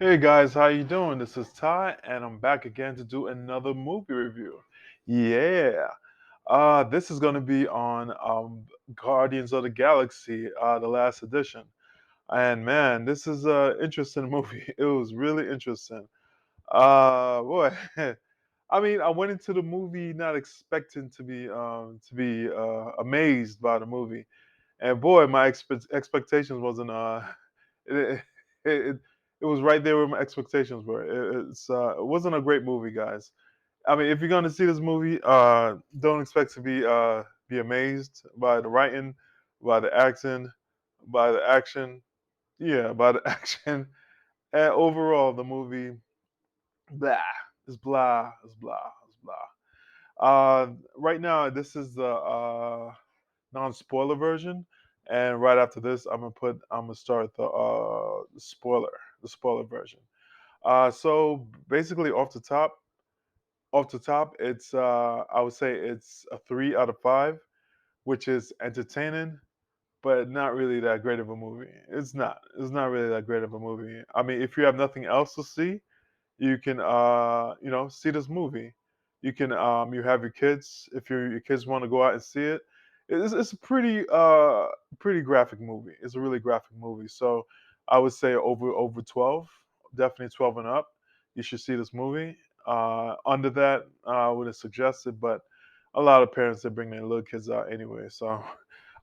Hey guys, how you doing? This is Ty, and I'm back again to do another movie review. Yeah, this is gonna be on Guardians of the Galaxy, the last edition. And man, this is a interesting movie. It was really interesting. Boy, I mean, I went into the movie not expecting to be amazed by the movie, and boy, my expectations wasn't it, it it was right there where my expectations were. It wasn't a great movie, guys. I mean, if you're gonna see this movie, don't expect to be amazed by the writing, by the acting, by the action. Yeah, by the action, and overall the movie, blah, is blah, is blah, is blah. Right now, this is the non-spoiler version, and right after this, I'm gonna start the spoiler version. So basically, off the top, it's I would say it's a 3 out of 5, which is entertaining, but not really that great of a movie. It's not. It's not really that great of a movie. I mean, if you have nothing else to see, you can see this movie. You have your kids, if your kids want to go out and see it. It's a pretty graphic movie. It's a really graphic movie. So I would say over 12, definitely 12 and up, you should see this movie. Under that, I would have suggested, but a lot of parents, they bring their little kids out anyway. So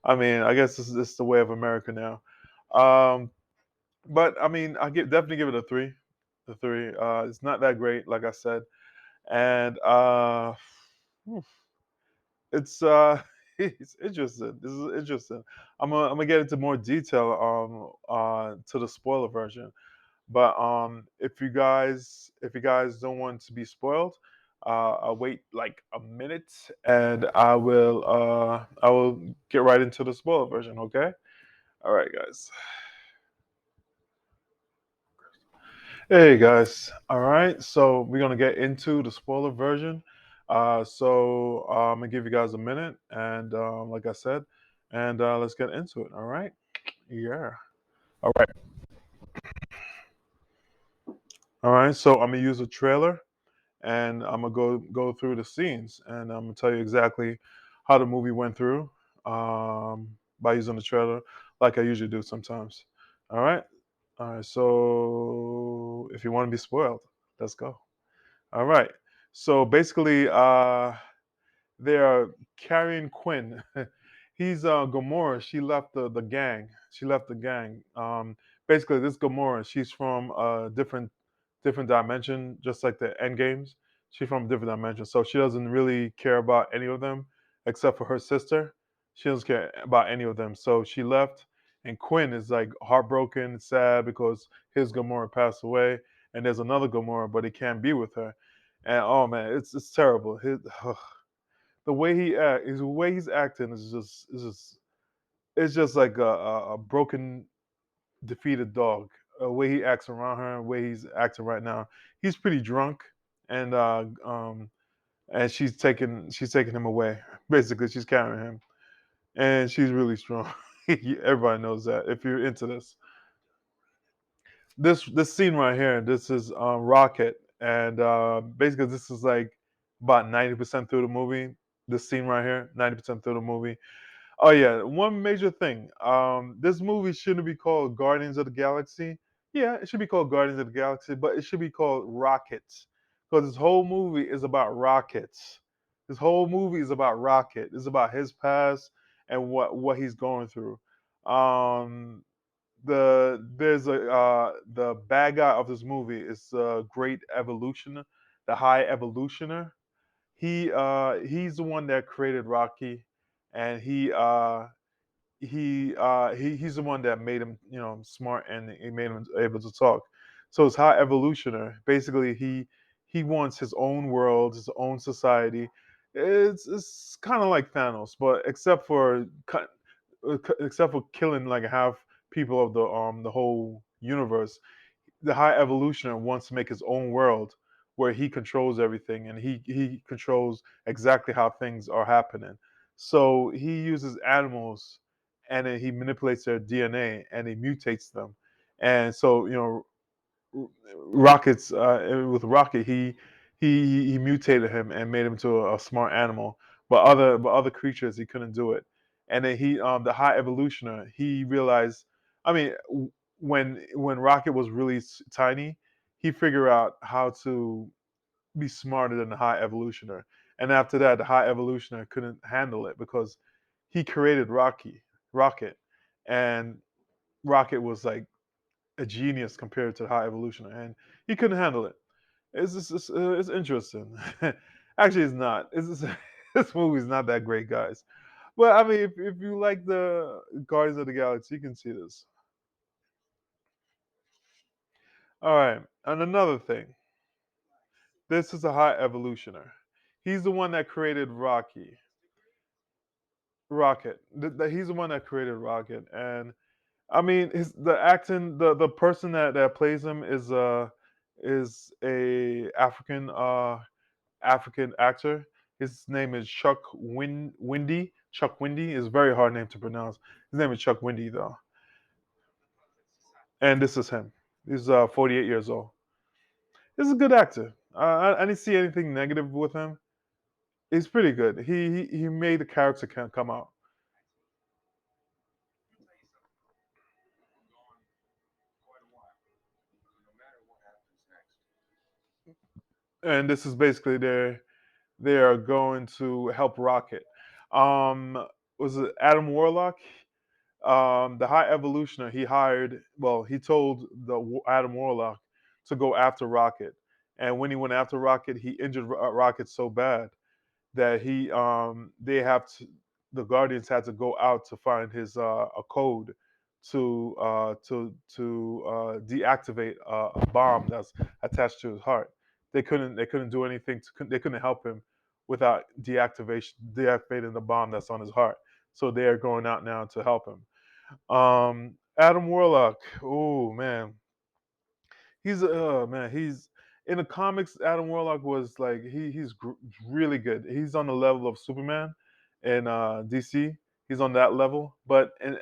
I mean, I guess this is the way of America now. Um, but I mean, definitely give it a three. The three. It's not that great, like I said, and it's it's interesting. This is interesting. I'm gonna get into more detail to the spoiler version, but if you guys don't want to be spoiled, I'll wait like a minute, and I will get right into the spoiler version. Okay. All right, guys. Hey guys. All right. So we're gonna get into the spoiler version. I'm gonna give you guys a minute, and like I said, and let's get into it. All right. Yeah. All right. All right. So I'm gonna use a trailer, and I'm gonna go through the scenes, and I'm gonna tell you exactly how the movie went through by using the trailer, like I usually do sometimes. All right. All right. So if you want to be spoiled, let's go. All right. So basically, they are carrying Quinn. He's Gamora. She left the gang. She left the gang. Basically, this Gamora, she's from a different dimension, just like the End Games. She's from a different dimension, so she doesn't really care about any of them except for her sister. She doesn't care about any of them, so she left. And Quinn is like heartbroken, sad because his Gamora passed away, and there's another Gamora, but he can't be with her. And oh man, it's terrible. The way he's acting is just it's just like a broken, defeated dog. The way he acts around her, the way he's acting right now, he's pretty drunk, and she's taking him away. Basically, she's carrying him, and she's really strong. Everybody knows that. If you're into this scene right here, this is Rocket, and basically this is like about 90% through the movie. This scene right here, 90% through the movie. Oh yeah, one major thing. This movie shouldn't be called Guardians of the Galaxy. Yeah, it should be called Guardians of the Galaxy, but it should be called Rockets, because this whole movie is about rockets. This whole movie is about Rocket. It's about his past and what he's going through. Um, the bad guy of this movie is the Great Evolutioner, the High Evolutioner. He's the one that created Rocky, and he's the one that made him, smart, and he made him able to talk. So it's High Evolutioner. Basically, he wants his own world, his own society. It's kind of like Thanos, but except for killing like half people of the whole universe, the High Evolutioner wants to make his own world where he controls everything, and he controls exactly how things are happening. So he uses animals, and then he manipulates their DNA, and he mutates them. And so Rocket's with Rocket, he mutated him and made him to a smart animal. But other creatures he couldn't do it. And then he the high evolutioner he realized. I mean, when Rocket was really tiny, he figured out how to be smarter than the high evolutioner. And after that, the high evolutioner couldn't handle it because he created Rocket, and Rocket was like a genius compared to the high evolutioner, and he couldn't handle it. It's interesting. Actually, it's not. This movie's not that great, guys. But I mean, if you like the Guardians of the Galaxy, you can see this. All right, and another thing. This is a high evolutioner. He's the one that created Rocket. He's the one that created Rocket, and I mean, the acting, the person that plays him is a African actor. His name is Windy. Chuck Windy is a very hard name to pronounce. His name is Chuck Windy though, and this is him. He's 48 years old. He's a good actor. I didn't see anything negative with him. He's pretty good. He made the character come out. And this is basically they are going to help Rocket. Was it Adam Warlock? The High Evolutioner. He hired. Well, he told Adam Warlock to go after Rocket, and when he went after Rocket, he injured Rocket so bad that they have to the Guardians had to go out to find his a code to deactivate a bomb that's attached to his heart. They couldn't do anything they couldn't help him without deactivating the bomb that's on his heart. So they are going out now to help him. Adam Warlock. Oh man, he's in the comics. Adam Warlock was like really good. He's on the level of Superman in DC. He's on that level, but and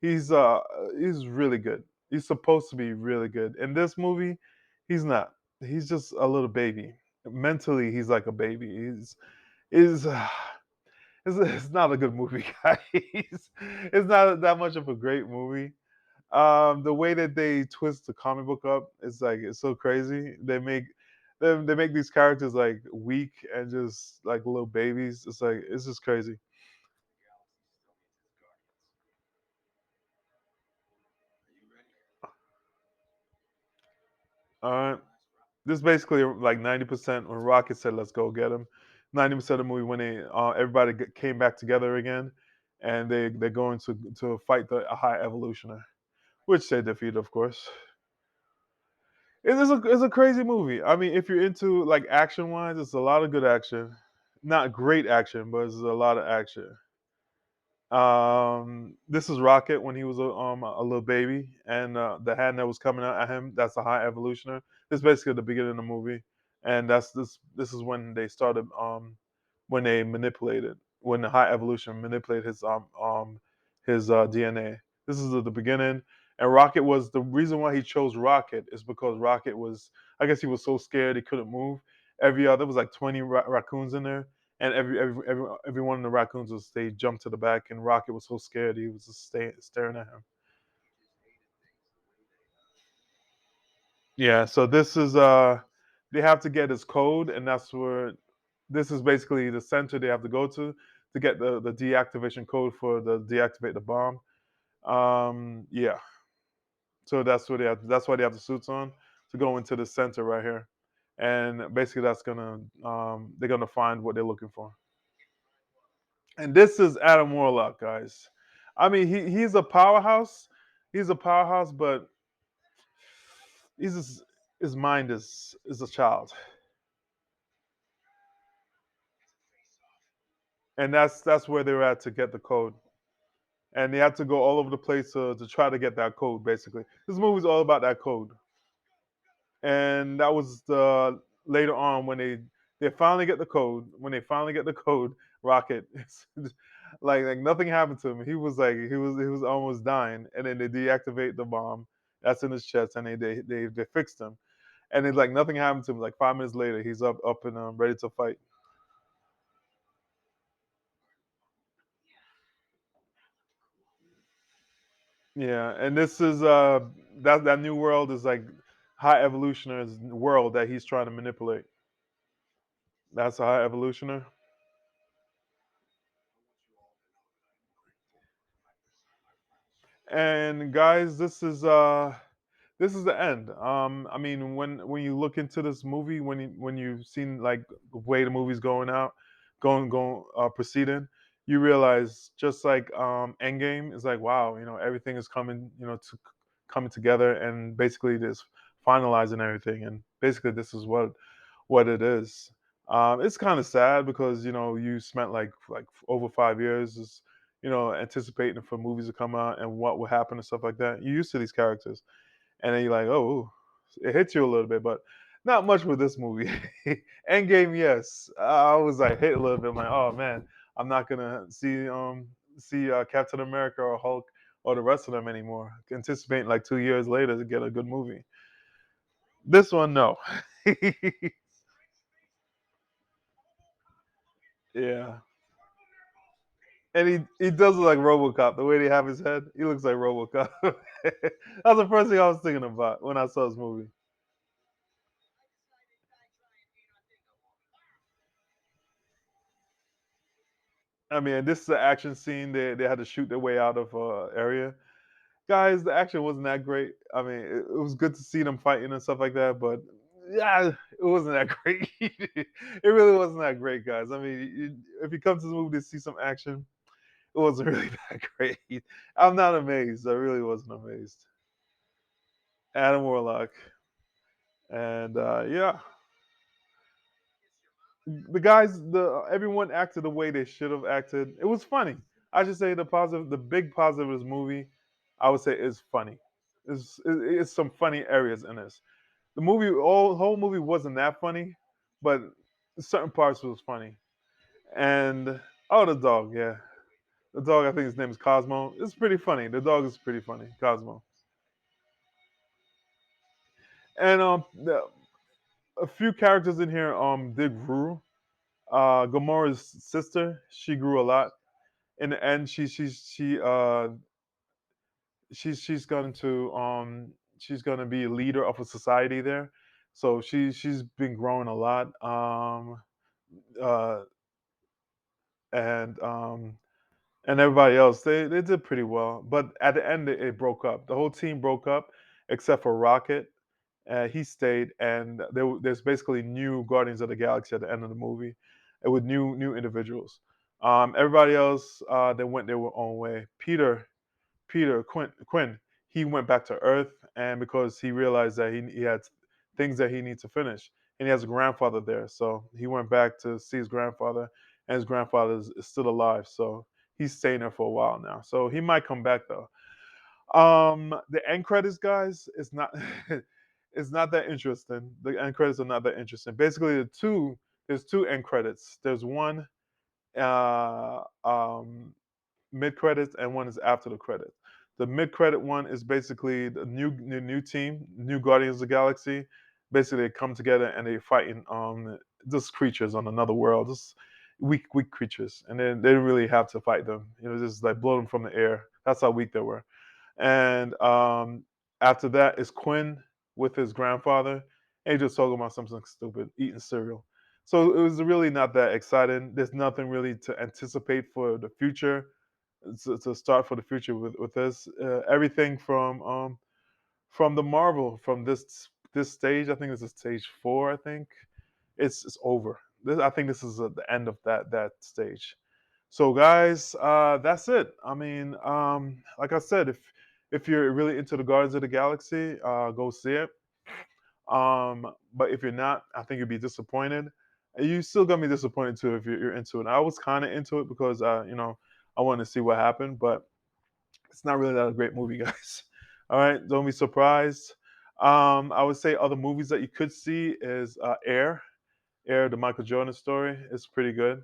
he's uh he's really good. He's supposed to be really good. In this movie, he's not. He's just a little baby. Mentally, he's like a baby. Is it's not a good movie, guys. It's not that much of a great movie. The way that they twist the comic book up is like it's so crazy. They make these characters like weak and just like little babies. It's like it's just crazy. Uh, this is basically like 90% when Rocket said, "Let's go get him." 90% of the movie when everybody came back together again, and they're going to fight the High Evolutioner, which they defeat, of course. It's a crazy movie. I mean, if you're into like action wise, it's a lot of good action. Not great action, but it's a lot of action. This is Rocket when he was a little baby, and the hand that was coming out at him, that's a high evolutioner. This is basically the beginning of the movie, and this is when they started when they manipulated when the high evolution manipulated his DNA. This is the beginning, and Rocket was the reason why he chose Rocket is because Rocket was I guess he was so scared he couldn't move. Every other there was like 20 raccoons in there, and every one of the raccoons was they jumped to the back, and Rocket was so scared he was just staring at him. Yeah, so this is they have to get his code, and that's where this is basically the center they have to get the deactivation code for the deactivate the bomb. Yeah, so that's why they have the suits on to go into the center right here, and basically that's gonna they're gonna find what they're looking for. And this is Adam Warlock, guys. I mean, he's a powerhouse. He's a powerhouse, but he's just, his mind is a child, and that's where they're at to get the code. And they have to go all over the place to try to get that code. Basically, this movie's all about that code. And that was the later on when they finally get the code. When they finally get the code, Rocket, like nothing happened to him. He was almost dying, and then they deactivate the bomb, That's in his chest, and they fixed him, and it's like nothing happened to him. Like 5 minutes later, he's up and ready to fight. Yeah, and this is that new world is like high evolutioner's world that he's trying to manipulate. That's a high evolutioner. And guys, this is the end. I mean, when you look into this movie, when you've seen like the way the movie's going out, going proceeding, you realize just like Endgame is like wow, everything is coming, coming together, and basically just finalizing everything, and basically this is what it is. It's kind of sad because you spent like over 5 years, anticipating for movies to come out and what will happen and stuff like that. You're used to these characters, and then you're like, oh, it hits you a little bit, but not much with this movie. Endgame, yes, I was like hit a little bit. I'm like, oh man, I'm not gonna see Captain America or Hulk or the rest of them anymore. Anticipating like 2 years later to get a good movie. This one, no. Yeah. And he does look like RoboCop. The way they have his head, he looks like RoboCop. That's the first thing I was thinking about when I saw this movie. I mean, this is an action scene. They had to shoot their way out of area. Guys, the action wasn't that great. I mean, it was good to see them fighting and stuff like that, but yeah, it wasn't that great. It really wasn't that great, guys. I mean, if you come to the movie to see some action, it wasn't really that great. I'm not amazed. I really wasn't amazed. Adam Warlock, and yeah, the guys, the everyone acted the way they should have acted. It was funny. I should say the big positive of this movie, I would say, is funny. It's some funny areas in this. The whole movie wasn't that funny, but certain parts was funny. And oh, the dog, yeah, the dog. I think his name is Cosmo. It's pretty funny. The dog is pretty funny, Cosmo. And a few characters in here did grew. Gamora's sister, she grew a lot. In the end, she's going to she's going to be a leader of a society there. So she's been growing a lot. Uh, and and everybody else, they did pretty well. But at the end, it broke up. The whole team broke up except for Rocket. He stayed, and there's basically new Guardians of the Galaxy at the end of the movie, with new individuals. Everybody else, they went their own way. Quinn, he went back to Earth, and because he realized that he had things that he needs to finish, and he has a grandfather there, so he went back to see his grandfather, and his grandfather is still alive, so he's staying there for a while now. So he might come back though. The end credits, guys, it's not it's not that interesting. The end credits are not that interesting. Basically, there's two end credits. There's one mid credits and one is after the credits. The mid credit one is basically the new team, new Guardians of the Galaxy. Basically, they come together and they fighting just creatures on another world, just weak creatures, and then they didn't really have to fight them. Just like blow them from the air. That's how weak they were. And after that is Quinn with his grandfather, and he just talking about something stupid, eating cereal. So it was really not that exciting. There's nothing really to anticipate for the future, to start for the future with this. Everything from the Marvel from this stage. I think this is stage 4. I think it's over. I think this is the end of that stage. So guys, that's it. I mean, like I said, if you're really into the Guardians of the Galaxy, go see it. But if you're not, I think you'll be disappointed. You still gonna be disappointed too if you're into it. I was kind of into it because I wanted to see what happened, but it's not really that a great movie, guys. All right, don't be surprised. I would say other movies that you could see is Air. Air, the Michael Jordan story, is pretty good.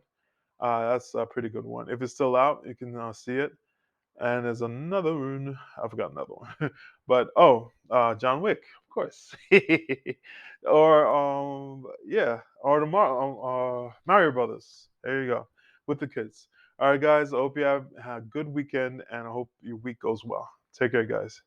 That's a pretty good one. If it's still out, you can see it. And there's another one. I forgot another one. But John Wick, of course. Or yeah, or the Mario Brothers. There you go, with the kids. All right, guys. I hope you have a good weekend, and I hope your week goes well. Take care, guys.